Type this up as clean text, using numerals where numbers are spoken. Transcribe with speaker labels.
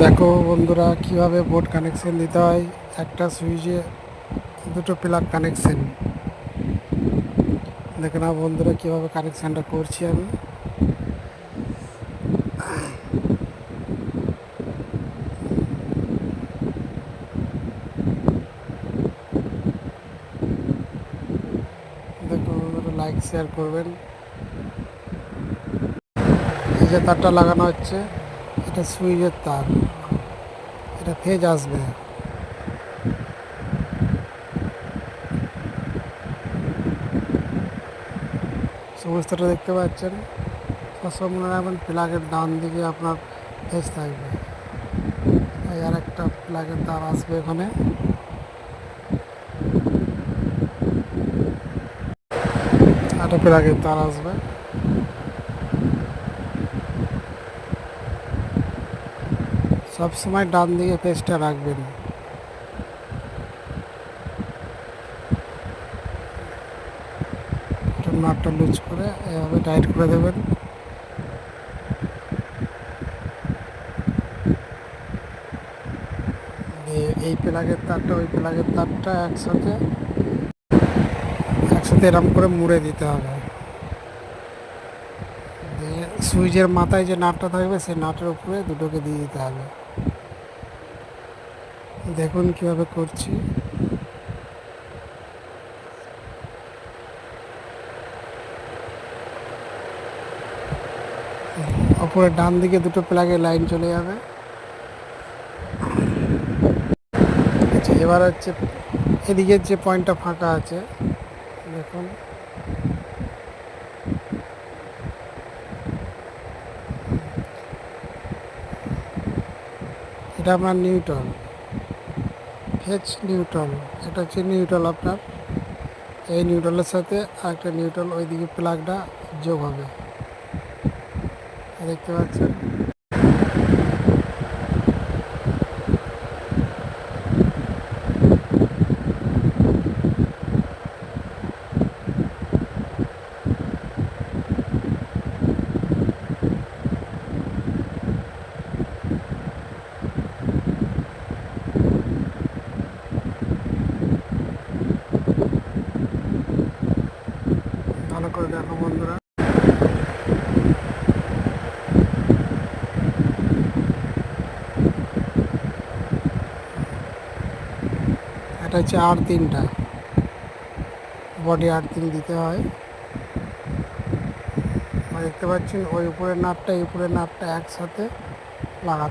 Speaker 1: দেখো বন্ধুরা, কিভাবে বোর্ড কানেকশন দিতে হয়। একটা সুইচে দুটো প্লাগ কানেকশন। দেখে নাও বন্ধুরা, কিভাবে কানেকশনটা করছি আমি। দেখো বন্ধুরা, লাইক শেয়ার করবেন। এই যে তারটা লাগানো হচ্ছে, এটা সুইচের তার, এটা ফেজ আসবে। সমস্তটা দেখতে পাচ্ছেন। সবসময় মনে রাখবেন, প্লাগের ডান দিকে আপনার ফেজ থাকবে। এই আর একটা প্লাগের তার আসবে এখানে। একটা প্লাগের তার আসবে। সবসময় ডান দিকে ফেজটা রাখবেন। নাটটা লুজ করে এভাবে টাইট করে দেবেন। এই প্লাগের তারটা ওই প্লাগের তারটা একসাথে একসাথে এরম করে মুড়ে দিতে হবে। দিয়ে সুইচের মাথায় যে নাটটা থাকবে, সেই নাটের উপরে দুটোকে দিয়ে দিতে হবে। দেখুন কিভাবে করছি। ওপরে ডান দিকে দুটো প্লাগের লাইন চলে যাবে। আচ্ছা, এবার হচ্ছে এদিকের যে পয়েন্টটা ফাঁকা আছে, দেখুন এটা আপনার নিউট্রাল, ফেজ নিউট্রাল। এটা হচ্ছে নিউট্রাল আপনার। এই নিউট্রালের সাথে আরেকটা নিউট্রাল ওইদিকে প্লাগটা যোগ হবে, দেখতে পাচ্ছেন। ভালো করে দেখো বন্ধুরা। এটা হচ্ছে আর্থিংটা, বডি আর্থিং দিতে হয়। দেখতে পাচ্ছেন ওই উপরের নাটটা এই উপরের নাটটা একসাথে লাগাতে